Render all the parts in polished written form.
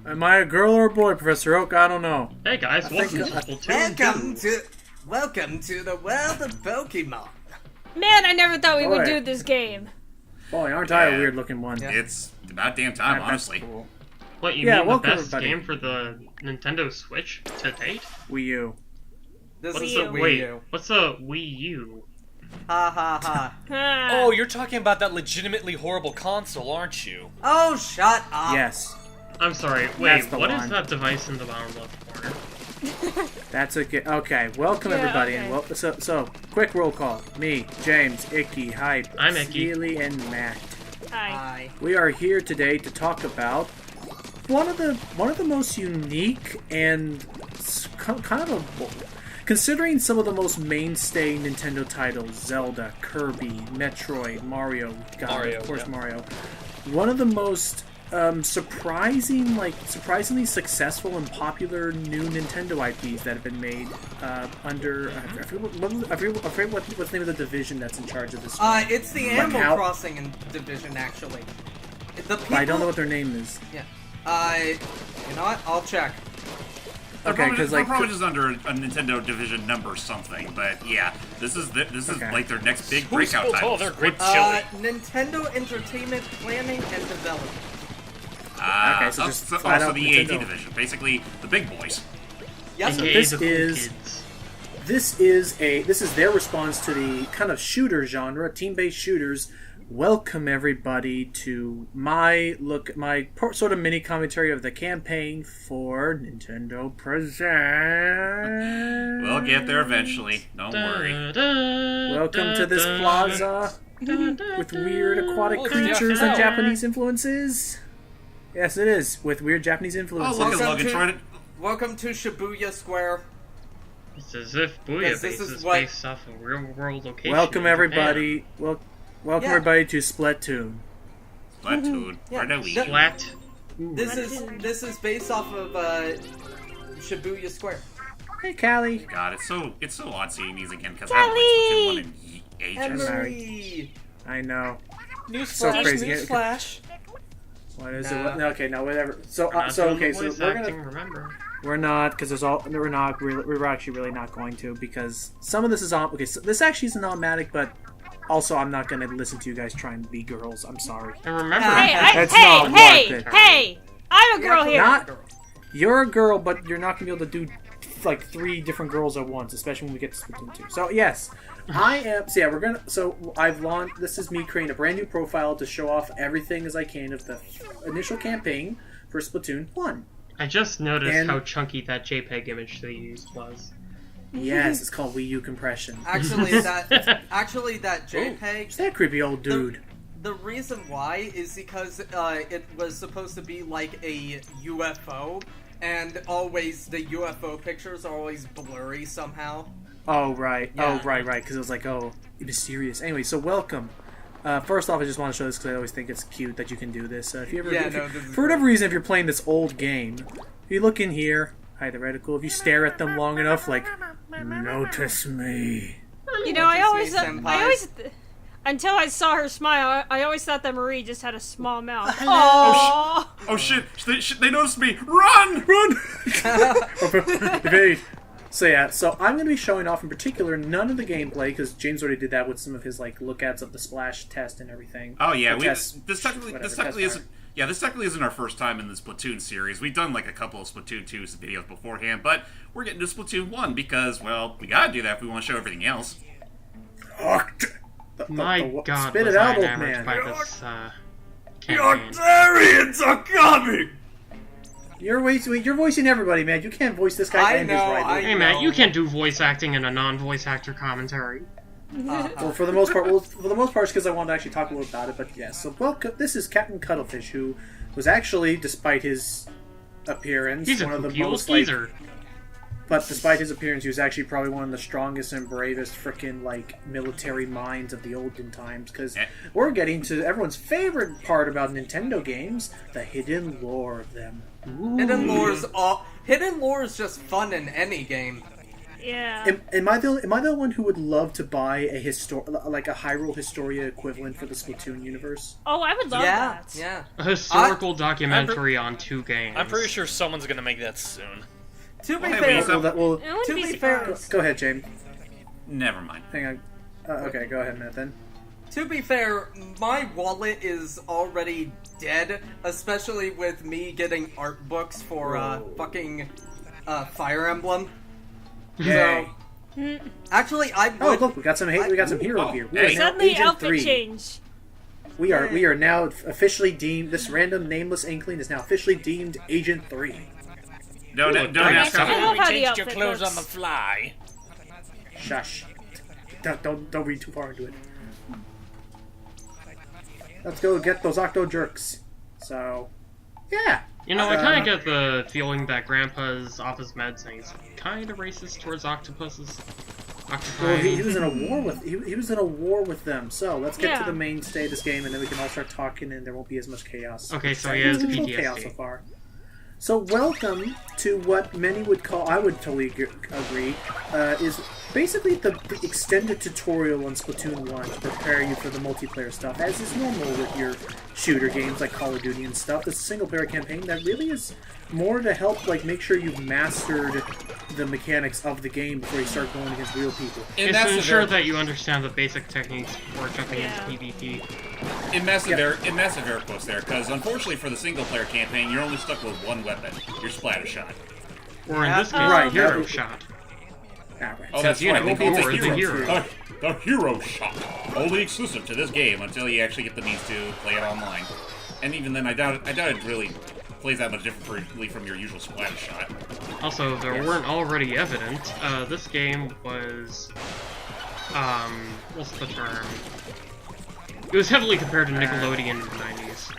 Am I a girl or a boy, Professor Oak? I don't know. Hey guys, welcome to Splatoon. Welcome to the world of Pokemon. Man, I never thought we would do this game. Boy, aren't I a weird-looking one? Yeah. It's about damn time, honestly. Cool. What, you mean the best game for the Nintendo Switch to date? Wii U. This What's is the a Wii wait? U. What's a Wii U? Ha ha ha. Oh, you're talking about that legitimately horrible console, aren't you? Oh, shut up. Yes. I'm sorry. That's Wait, the what is one. that device in the bottom left corner? That's okay. Okay, welcome everybody, okay. and so quick roll call. Me, James, Icky, Hype, I'm Icky. Steely, and Matt. Hi. We are here today to talk about one of the most unique and kind of considering some of the most mainstay Nintendo titles: Zelda, Kirby, Metroid, Mario. Of course, Mario. One of the most surprisingly successful and popular new Nintendo IPs that have been made under I forget what's the name of the division that's in charge of this. It's the Animal Crossing division, actually. The people... I don't know what their name is. Yeah. You know what? I'll check. Okay, because they're probably just under a Nintendo division number something, but yeah, this is like their next big breakout title. Oh, they're great chili. Nintendo Entertainment Planning and Development. Okay, so just flat also out the Nintendo. EAD division, basically the big boys. Yes, So AKA this the cool is- kids. This is their response to the kind of shooter genre, team-based shooters. Welcome everybody to my sort of mini commentary of the campaign for Nintendo Presents. We'll get there eventually. Don't worry. Welcome to this plaza with weird aquatic creatures and Japanese influences. Yes, it is with weird Japanese Oh, influences. look at Logan trying to. Welcome to Shibuya Square. It's as if Booyah Yes, Base this is is what- based off a real-world location. Welcome in everybody. Welcome everybody to Splatoon. Splatoon. Yeah. Right away. Japan. Flat. This is based off of Shibuya Square. Hey, Callie. God, it's so odd seeing these again because I haven't played Splatoon 1 in ages. Emery. I know. Newsflash, crazy. newsflash. What is Nah. it? No, okay, no, whatever. So, We're not so doing okay, the so voice we're acting, gonna. remember. We're not, because we're actually really not going to, because some of this is on. Okay, so this actually is an automatic, but also I'm not gonna listen to you guys trying to be girls. I'm sorry. And remember, That's not worth it. Hey! I'm a girl here. Not. You're a girl, but you're not gonna be able to do like 3 different girls at once, especially when we get to Splatoon 2. So yes, I am. So yeah, we're gonna. So I've launched. This is me creating a brand new profile to show off everything as I can of the initial campaign for Splatoon 1. I just noticed And- how chunky that JPEG image they used was. Yes, it's called Wii U compression. Actually, that JPEG. It's that creepy old dude. The reason why is because it was supposed to be like a UFO, and always the UFO pictures are always blurry somehow. Oh right, Yeah. right, because it was like mysterious. Anyway, so welcome. First off, I just want to show this because I always think it's cute that you can do this. If you ever, This is for whatever reason, if you're playing this old game, if you look in here, hi the reticle. If you stare at them long enough, like notice me. You know, I Notice always, me, I always, until I saw her smile, I always thought that Marie just had a small mouth. Aww. Oh shit! They noticed me! Run! Evade. So yeah, so I'm going to be showing off in particular none of the gameplay because James already did that with some of his like lookouts of the splash test and everything. Oh yeah, Or test, this technically test isn't. Yeah, this technically isn't our first time in the Splatoon series. We've done like a couple of Splatoon 2 videos beforehand, but we're getting to Splatoon 1 because, well, we gotta do that if we want to show everything else. My God, spit was it I out, old enamored man. by this campaign. Octarians are coming! You're voicing everybody, man. You can't voice this guy. I and his know, rival. Hey Matt, you can't do voice acting in a non-voice actor commentary. Well, for the most part, it's because I wanted to actually talk a little about it. But yes, so welcome. This is Captain Cuttlefish, who was actually, despite his appearance, He's a one of the poopy old most like. geezer. But despite his appearance, he was actually probably one of the strongest and bravest freaking like military minds of the olden times. Because we're getting to everyone's favorite part about Nintendo games: the hidden lore of them. Hidden lore is just fun in any game. Yeah. Am I the one who would love to buy a Hyrule Historia equivalent for the Splatoon universe? Oh, I would love that. Yeah. A historical documentary on 2 games. I'm pretty sure someone's gonna make that soon. To be hey, fair, To be fair, go ahead, James. Never mind. Hang on. Okay, go ahead, Matt, then. to be fair, my wallet is already dead, especially with me getting art books for fucking Fire Emblem. Yay. So, actually, I would. Oh, look, we got some hero gear. We are now suddenly Agent outfit 3. change. We are now officially deemed. This random nameless inkling is now officially deemed Agent 3. Don't ask I love We how the changed your outfit clothes looks. on the fly. Shush. Don't read too far into it. Let's go get those Octo jerks. So, yeah. You know, I kind of get the feeling that Grandpa's off his meds and he's kind of racist towards octopuses. Well, he was in a war with he was in a war with them. So let's get to Yeah. the mainstay of this game, and then we can all start talking, and there won't be as much chaos. Okay, so he has Usual PTSD. chaos so far. So welcome to what many would call, I would totally agree, is basically the extended tutorial on Splatoon 1 to prepare you for the multiplayer stuff, as is normal with your shooter games like Call of Duty and stuff. This single-player campaign that really is more to help make sure you've mastered the mechanics of the game before you start going against real people. It's to ensure that you understand the basic techniques before jumping into PvP. In massive air quotes there, because unfortunately for the single-player campaign, you're only stuck with one weapon, your splatter shot. Or in this case, Right, hero that- shot. Right. Oh, that's you right. know, It's you're the hero. The hero shot. Only exclusive to this game until you actually get the means to play it online. And even then, I doubt it really plays that much differently from your usual splatter shot. Also, if there weren't already evident, this game was, what's the term? It was heavily compared to Nickelodeon in the 90s.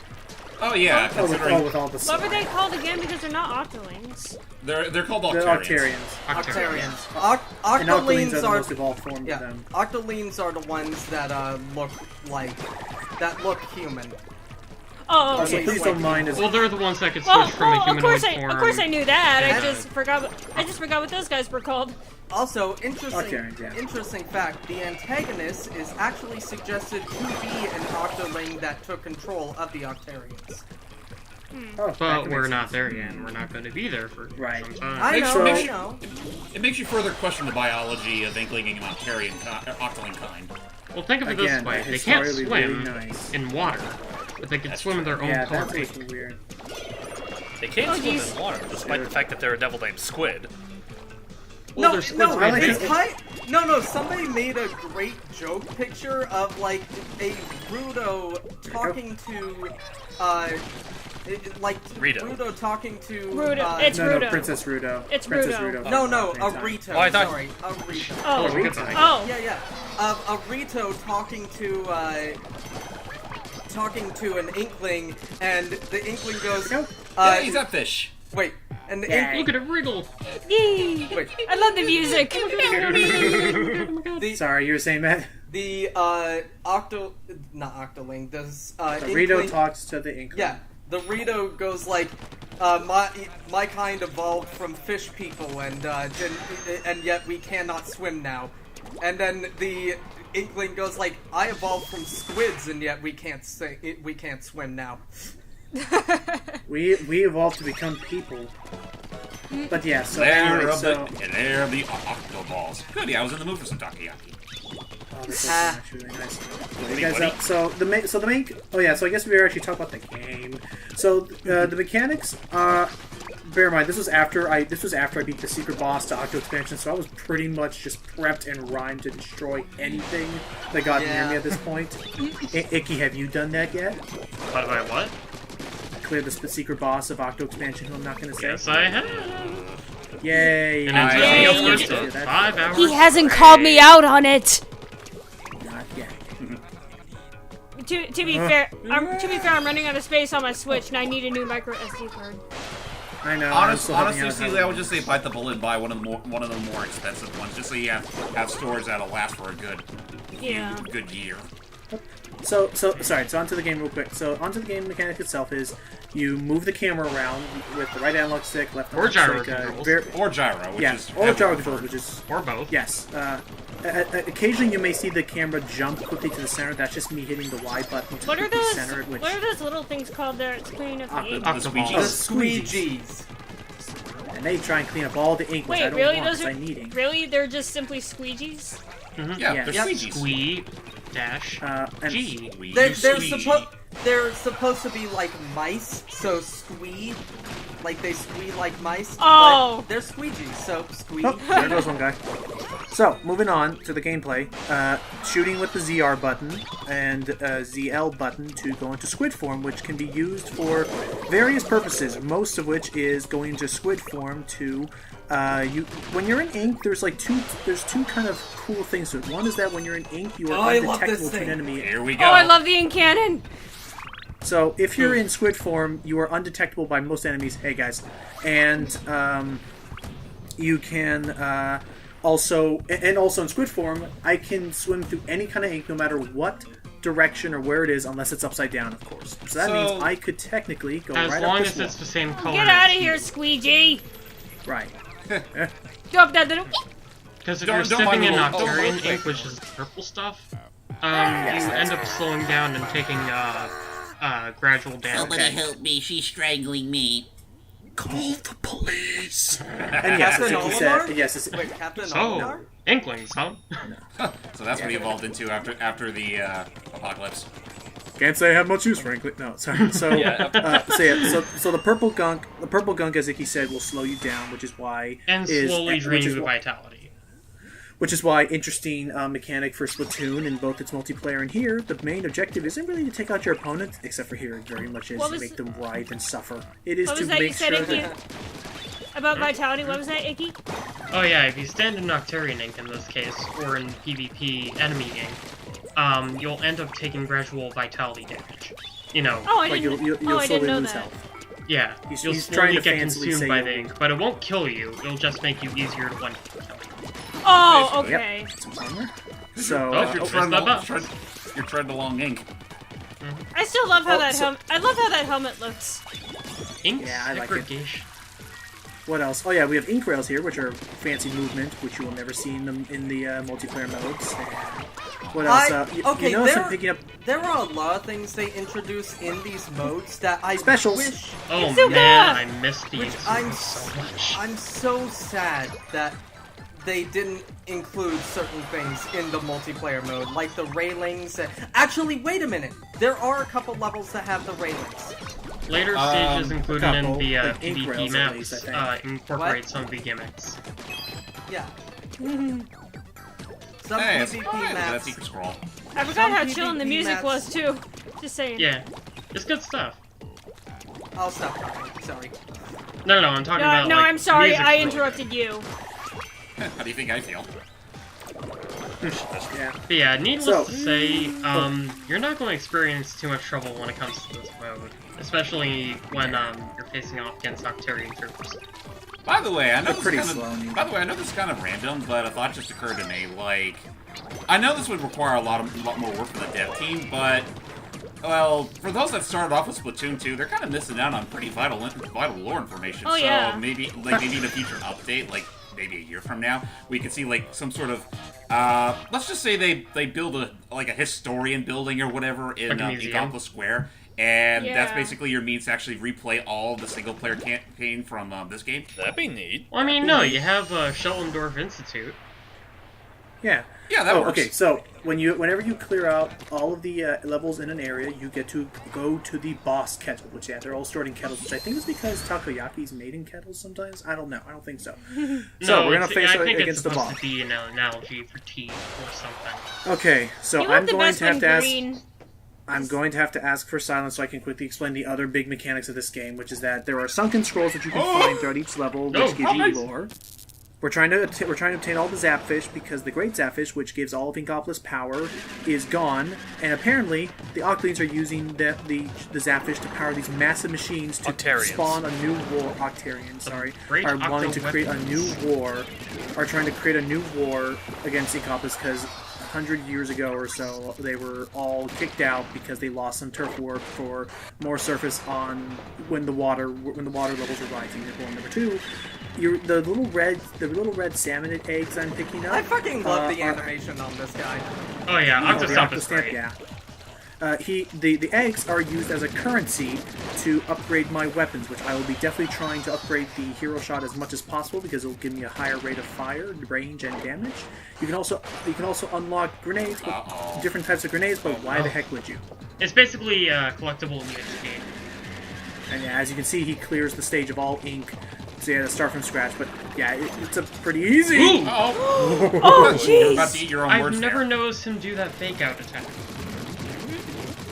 Oh yeah, considering with all the What were they called again? Because they're not Octolings. they're called the Octarians. Octarians. And Octolings are Octolings the are most evolved form of them. Octolings are the ones that look human. Oh, So okay. please don't mind us. Well, they're the ones that could switch from a humanoid form. Of course I knew that. Yeah. I just forgot what those guys were called. Also, interesting Octarians, yeah. interesting fact, the antagonist is actually suggested to be an Octoling that took control of the Octarians. Oh, that But makes we're sense. not there yet, and we're not going to be there for Right. some time. I Makes- know, makes- I know. It makes you further question the biology of Inkling and Octoling kind. Well, think of it Again, this way. They can't historically swim really nice. in water, but they can That's swim in their own Yeah, color that's paint. what's weird. They can't Oh, swim geez. in water, despite the fact that they're a devil named Squid. Well, No, there's no, squids made it's big. no. Somebody made a great joke picture of a Rudo talking to, Rito. Rudo talking to. Rudo. It's No, Rudo. Princess Rudo. It's Princess Rudo. Rudo. No, no, Same a time. Rito. Oh, I thought- Sorry, a Rito. Oh. Oh, good night. Oh. Yeah. A Rito talking to an Inkling, and the Inkling goes, Yeah, he's that fish. wait, and the Yeah. Look at it wriggle! Yee. Wait. I love the music. Sorry, you were saying that? the not Octoling, does Rito Inkling, talks to the Inkling. yeah, the Rito goes my kind evolved from fish people, and yet we cannot swim now. And then the Inkling goes I evolved from squids, and yet we can't swim now. We evolved to become people. But yeah, so Lair anyway, of so the Octoballs. Good, yeah, I was in the mood for some takoyaki. oh, this is actually really nice. You guys up? So the main. Oh yeah, so I guess we were actually talking about the game. So the mechanics. Bear in mind, this was after I beat the secret boss to Octo expansion, so I was pretty much just prepped and rhymed to destroy anything that got near me at this point. Icky, have you done that yet? But I what? Clear the secret boss of Octo expansion, who I'm not going to say. Yes, I have. Yay! And it's Yay. only upwards to 5 hours. He hasn't called me out on it. Not yet. To be fair, I'm running out of space on my Switch, and I need a new micro SD card. I know. I'm still helping Honestly, out Caesar, I would how- just say bite the bullet and buy one of the more expensive ones, just so you have storage that'll last for a good Yeah. good year. So onto the game real quick. So onto the game mechanic itself is you move the camera around with the right analog stick, left Or analog gyro stick, controls. Or gyro, which is... or gyro controls, which is... Or both. Yes. Occasionally you may see the camera jump quickly to the center. That's just me hitting the Y button to What are quickly those? center it, which... What are those little things called there? It's cleaning up the ink. The Octoballs. squeegees. Squeegees. And they try and clean up all the ink, which I Wait, don't really? want Those because are I need ink. really? They're just simply squeegees? Yeah, Yes. they're Yep. squeegees. Squee dash And G. They're supposed to be like mice, so squee, like they squee like mice. Oh. But they're squeegees, so squee. Oh, there goes one guy. So, moving on to the gameplay. Shooting with the ZR button and ZL button to go into squid form, which can be used for various purposes, most of which is going into squid form to... when you're in ink, there's two kind of cool things to it. One is that when you're in ink, you are I love undetectable this to an thing. enemy. Here we go. Oh, I love the ink cannon! So if you're in squid form, you are undetectable by most enemies. Hey guys, and you can also in squid form, I can swim through any kind of ink, no matter what direction or where it is, unless it's upside down, of course. So that means I could technically go As right long up as this it's the same color. Get out of as here, you. squeegee! right. Drop that little... Because if Don't- you're don't mind sipping in the little- Octarian oh, ink, which is the purple stuff, you end up slowing down and taking gradual damage. Somebody help me, she's strangling me. Call the police. And yes, Captain as you Olimar? said, yes, Wait, Captain So, Olimar? Inklings, huh? So that's what he evolved into after the apocalypse. can't say I have much use, frankly. No, sorry. So, so the purple gunk, as Icky said, will slow you down, which is why And slowly drain you of vitality. Which is why interesting mechanic for Splatoon in both its multiplayer and here, the main objective isn't really to take out your opponent, except for here it very much is to make them writhe and suffer. It is What to was that you make said, sure Icky? that... About vitality? What was that, Icky? Oh yeah, if you stand in Octarian ink in this case, or in PvP enemy ink, you'll end up taking gradual vitality damage. You know, Oh, I Like didn't, you'll I slowly didn't know lose that. health. yeah, He's you'll trying slowly to get fancily consumed say by you'll- the ink, but it won't kill you, it'll just make you easier to one-kill. Oh, Yep. okay. Some armor. So, Oh, You're It's treading, not bad. you're treading along ink. I still love how Oh, that so- I love how that helmet looks. Ink Yeah, I like it. segregation. what else? Oh yeah, we have ink rails here, which are fancy movement, which you will never see in the multiplayer modes. And what else? You notice I'm picking up There are a lot of things they introduce in these modes that I Specials. wish. Oh It's so man, good. I missed the Which ink I'm so much. I'm so sad that they didn't include certain things in the multiplayer mode, like the railings. Actually, wait a minute. There are a couple levels that have the railings. Later stages included couple, in the like ink PvP rails at least, maps I think. incorporate What? some of the gimmicks. Yeah. Some Hey, that's PvP that maps. secret scroll. I forgot Some how chillin' the PvP music maps- was too. Just saying. Yeah, it's good stuff. I'll stop talking. Sorry. No, I'm talking No, about no, like, I'm sorry. music's I really interrupted you. How do you think I feel? yeah. But yeah, needless So- to say, you're not going to experience too much trouble when it comes to this mode, especially when you're facing off against Octarian troops. By the way, I know They're this pretty kind of, slow. By the way, I know this is kind of random, but a thought just occurred to me. Like, I know this would require a lot more work for the dev team, but well, for those that started off with Splatoon 2, they're kind of missing out on pretty vital lore information. Oh, so yeah. maybe in a future update, like maybe a year from now, we could see like some sort of let's just say they build a historian building or whatever in Like a museum? Ecopla Square. And that's Yeah. basically your means to actually replay all the single-player campaign from this game. That'd be neat. Well, I mean, no, you have Schellendorf Institute. Yeah. Yeah, that works. Okay, so whenever you clear out all of the levels in an area, you get to go to the boss kettle, which they're all stored in kettles, which I think is because takoyaki's made in kettles sometimes. I don't know. I don't think so. So No, we're gonna it's- face I think it's against the supposed boss. to be an analogy for tea or something. Okay, so You I'm want the going best to have one to ask. green. I'm going to have to ask for silence so I can quickly explain the other big mechanics of this game, which is that there are sunken scrolls that you can find throughout each level, which No, gives you nice. lore. We're trying to obtain all the Zapfish because the Great Zapfish, which gives all of Inkopolis power, is gone, and apparently the Octolings are using the Zapfish to power these massive machines to Octarians. spawn a new war. Octarians, sorry, great are wanting Octo to create a weapons. new war, are trying to create a new war against Inkopolis because 100 years ago or so, they were all kicked out because they lost some turf war for more surface on when the water levels were rising. Number 2, the little red salmon eggs I'm picking up. I fucking love the animation on this guy. Oh yeah, Octostomp is great. Yeah. The eggs are used as a currency to upgrade my weapons, which I will be definitely trying to upgrade the hero shot as much as possible because it will give me a higher rate of fire, range, and damage. You can also unlock grenades, different types of grenades, but why the heck would you? It's basically collectible in the game. And yeah, as you can see, he clears the stage of all ink, so you had to start from scratch. But yeah, it's a pretty easy. Ooh! Oh, You're about to jeez! eat your own I've words never there. noticed him do that fake out attack.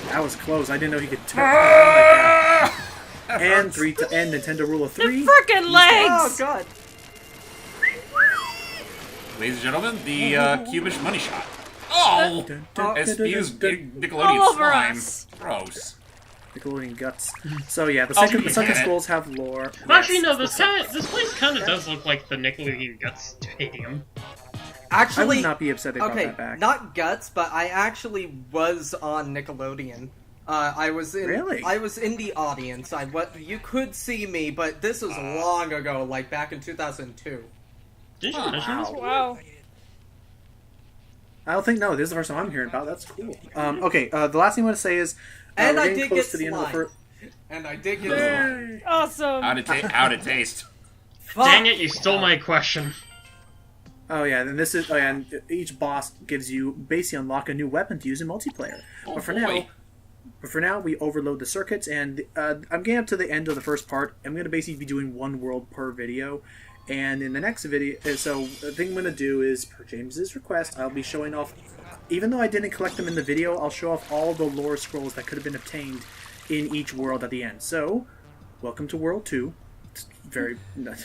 That was close. I didn't know he could turn like that. And Nintendo Rule of The 3. frickin' Oh legs! god. Ladies and gentlemen, the cubish money shot. Oh! It spews Nickelodeon All over slime. us. Gross. Nickelodeon guts. So yeah, the you Sunken get it. Scrolls have lore. Actually, Yes, no. it's This place kind of does look like the Nickelodeon Guts Stadium. I Actually, would not be upset they brought okay, that back. not Guts, but I actually was on Nickelodeon. I was in the audience. You could see me, but this was long ago, like back in 2002. Did you mention this? Wow. I don't think no. This is the first time I'm hearing about it. That's cool. Okay, the last thing I want to say is, And we're I getting did close get to the end of the slime. first. And I did get slime. Awesome. How'd it taste? Dang it! You stole my question. Oh yeah, and this is and each boss gives you basically unlock a new weapon to use in multiplayer. Oh, But boy. for now, we overload the circuits, and I'm getting up to the end of the first part. I'm going to basically be doing one world per video, and in the next video, so the thing I'm going to do is, per James's request, I'll be showing off, even though I didn't collect them in the video, I'll show off all the lore scrolls that could have been obtained in each world at the end. So, welcome to World 2. It's very, not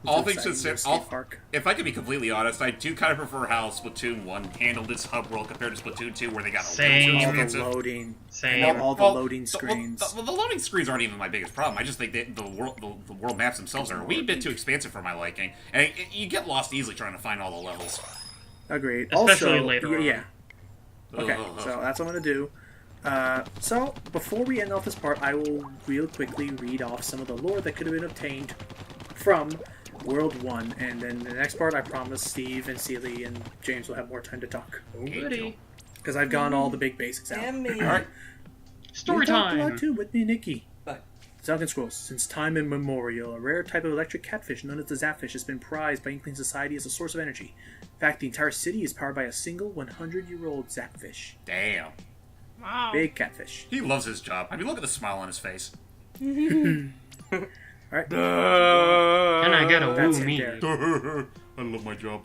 All too things exciting, considered, skate park. if I could be completely honest, I do kind of prefer how Splatoon 1 handled its hub world compared to Splatoon 2, where they got a Same. little too All the expansive. loading. Same. All the loading screens. The loading screens aren't even my biggest problem. I just think that the world maps themselves are a wee bit too expansive for my liking, and you get lost easily trying to find all the levels. Agreed. Especially also, later on. Yeah. Okay, so that's what I'm going to do. So, before we end off this part, I will real quickly read off some of the lore that could have been obtained from World 1, and then the next part, I promise Steve and Seely and James will have more time to talk. Goody. Because I've gone all the big basics out. Damn me. Alright. Story We talked a lot time. too with me and Nikki. But Sunken Scrolls. Since time immemorial, a rare type of electric catfish known as the Zapfish has been prized by Inkling society as a source of energy. In fact, the entire city is powered by a single 100-year-old Zapfish. Damn. Wow. Big catfish. He loves his job. I mean, look at the smile on his face. Alright. Can I get a That's woo it me? there. I love my job.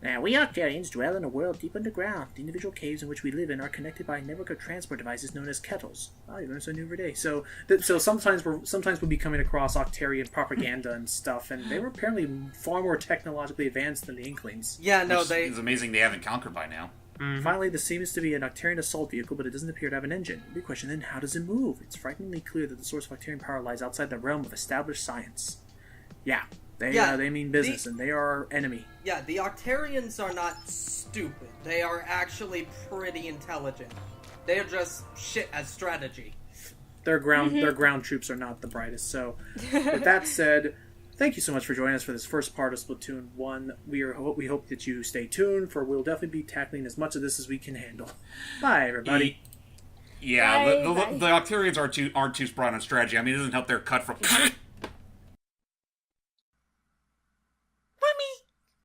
Now, we Octarians dwell in a world deep underground. The individual caves in which we live in are connected by a network of transport devices known as kettles. Oh, you learn something new every day. So sometimes we'll be coming across Octarian propaganda and stuff, and they were apparently far more technologically advanced than the Inklings. yeah, no, It's amazing they haven't conquered by now. Finally, this seems to be an Octarian assault vehicle, but it doesn't appear to have an engine. The big question then, how does it move? It's frighteningly clear that the source of Octarian power lies outside the realm of established science. Yeah, they mean business, and they are our enemy. Yeah, the Octarians are not stupid. They are actually pretty intelligent. They are just shit at strategy. Their ground troops are not the brightest. So, with that said, thank you so much for joining us for this first part of Splatoon 1. We hope that you stay tuned, for we'll definitely be tackling as much of this as we can handle. Bye, everybody. Yeah, Bye, the Octarians aren't too spry on strategy. I mean, it doesn't help they're cut from